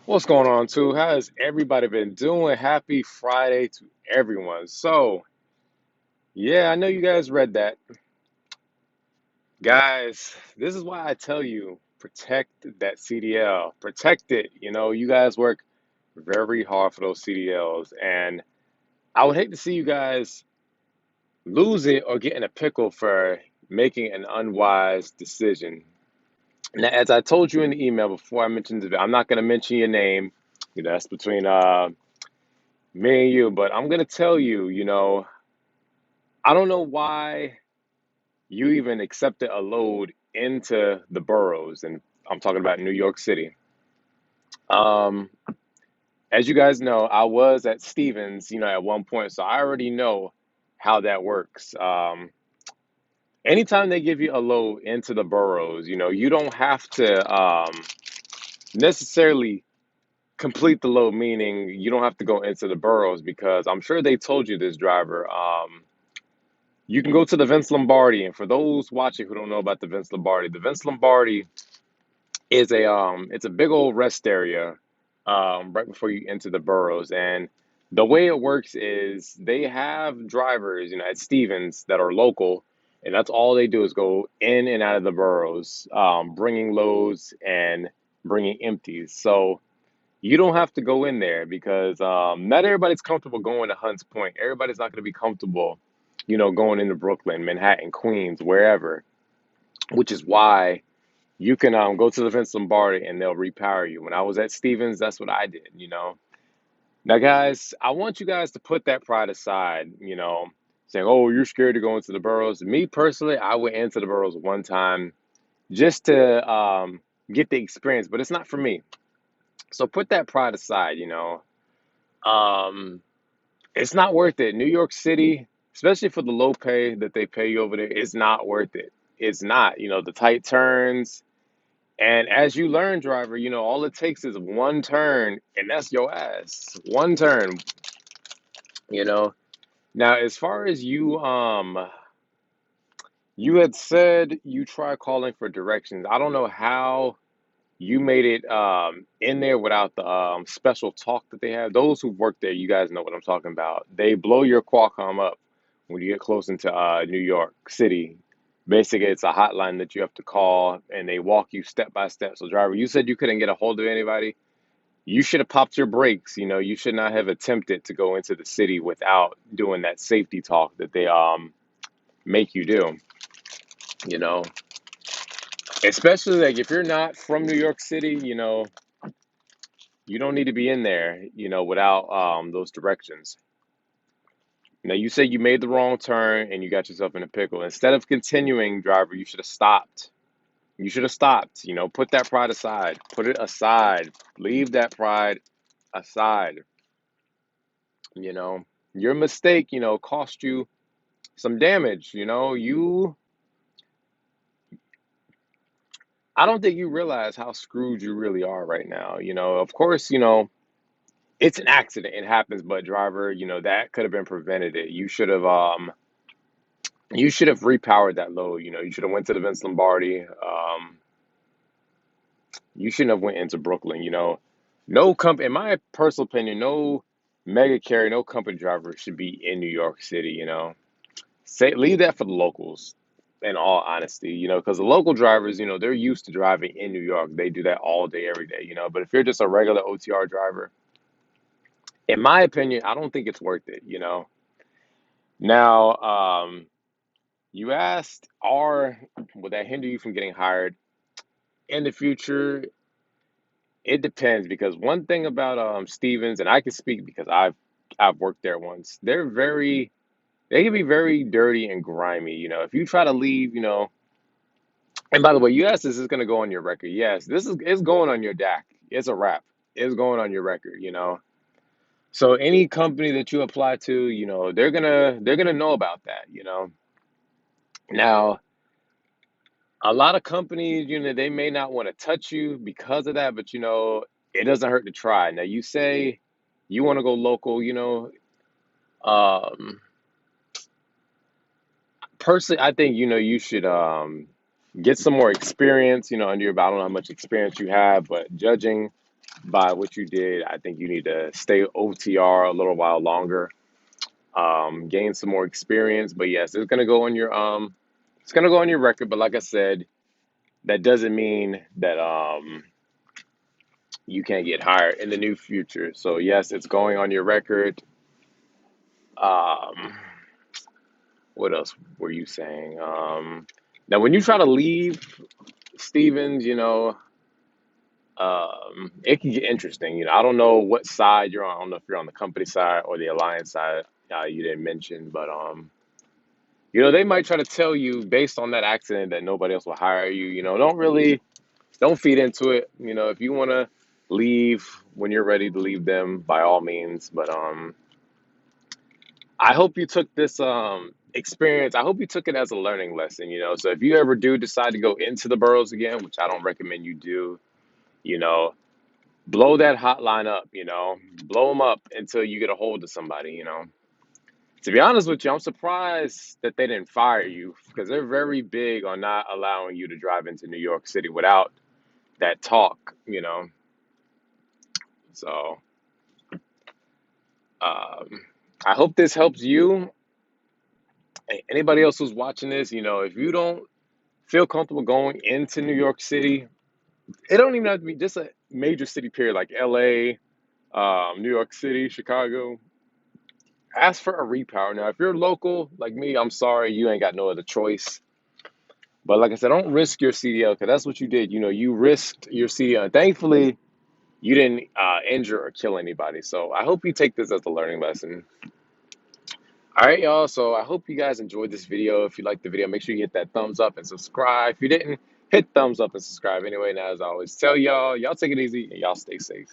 What's going on, too? How has everybody been doing? Happy Friday to everyone. Yeah, I know you guys read that. Guys, this is why I tell you protect that CDL. Protect it. You guys work very hard for those CDLs, and I would hate to see you guys lose it or get in a pickle for making an unwise decision. Now, as I told you in the email before I mentioned it, I'm not going to mention your name. That's between me and you, but I'm gonna tell you, I don't know why you even accepted a load into the boroughs, and I'm talking about New York City. Um, as you guys know, I was at Stevens, at one point, so I already know how that works. Anytime they give you a load into the boroughs, you don't have to necessarily complete the load, meaning you don't have to go into the boroughs because I'm sure they told you this driver. You can go to the Vince Lombardi, and for those watching who don't know about the Vince Lombardi is it's a big old rest area, right before you enter the boroughs. And the way it works is they have drivers, at Stevens that are local, and that's all they do is go in and out of the boroughs, bringing loads and bringing empties. So you don't have to go in there because not everybody's comfortable going to Hunts Point. Everybody's not going to be comfortable, going into Brooklyn, Manhattan, Queens, wherever, which is why you can go to the Vince Lombardi and they'll repower you. When I was at Stevens, that's what I did. Now, guys, I want you guys to put that pride aside, saying, oh, you're scared to go into the boroughs. Me personally, I went into the boroughs one time just to get the experience, but it's not for me. So put that pride aside. Um, It's not worth it. New York City, especially for the low pay that they pay you over there, it's not worth it. It's not, the tight turns. And as you learn, driver, all it takes is one turn, and that's your ass. One turn, you know. Now, as far as you had said you try calling for directions. I don't know how you made it in there without the special talk that they have. Those who work there, you guys know what I'm talking about. They blow your Qualcomm up when you get close into New York City. Basically, it's a hotline that you have to call, and they walk you step by step. So, driver, you said you couldn't get a hold of anybody. You should have popped your brakes. You should not have attempted to go into the city without doing that safety talk that they make you do. You know, especially like if you're not from New York City, you don't need to be in there, without those directions. Now, you say you made the wrong turn and you got yourself in a pickle. Instead of continuing, driver, you should have stopped. You should have stopped. Put that pride aside. Put it aside. Leave that pride aside. You know, your mistake, cost you some damage. I don't think you realize how screwed you really are right now. Of course, it's an accident. It happens, but driver, that could have been prevented. You should have repowered that load. You should have went to the Vince Lombardi. You shouldn't have went into Brooklyn. No company, in my personal opinion, no mega carrier, no company driver should be in New York City. Say leave that for the locals. In all honesty, because the local drivers, they're used to driving in New York. They do that all day, every day. But if you're just a regular OTR driver, in my opinion, I don't think it's worth it. Now, you asked, would that hinder you from getting hired in the future? It depends because one thing about Stevens, and I can speak because I've worked there once. They can be very dirty and grimy. If you try to leave, and by the way, you asked, this is going to go on your record. Yes, this is it's going on your DAC. It's a wrap. It's going on your record. So any company that you apply to, they're gonna know about that. Now, a lot of companies, they may not want to touch you because of that, but it doesn't hurt to try. Now, you say you want to go local, um, personally, I think, you should get some more experience, under your belt. I don't know how much experience you have, but judging by what you did. I think you need to stay OTR a little while longer, gain some more experience. But yes, it's gonna go on your record. But like I said, that doesn't mean that you can't get hired in the new future. So yes, it's going on your record. Um, what else were you saying? Now, when you try to leave Stevens, it can get interesting. I don't know what side you're on. I don't know if you're on the company side or the alliance side. You didn't mention, but they might try to tell you based on that accident that nobody else will hire you. Don't feed into it. If you want to leave when you're ready to leave them, by all means. But I hope you took this experience. I hope you took it as a learning lesson. So if you ever do decide to go into the boroughs again, which I don't recommend you do, you know, blow that hotline up. Blow them up until you get a hold of somebody. To be honest with you, I'm surprised that they didn't fire you because they're very big on not allowing you to drive into New York City without that talk. So um, I hope this helps you. Anybody else who's watching this, if you don't feel comfortable going into New York City, it don't even have to be just a major city period like LA, New York City, Chicago. Ask for a repower. Now, if you're local like me, I'm sorry, you ain't got no other choice. But like I said, don't risk your CDL because that's what you did. You risked your CDL. And thankfully, you didn't injure or kill anybody. So I hope you take this as a learning lesson. All right, y'all. So I hope you guys enjoyed this video. If you liked the video, make sure you hit that thumbs up and subscribe. If you didn't, hit thumbs up and subscribe anyway. Now, as I always tell y'all take it easy and y'all stay safe.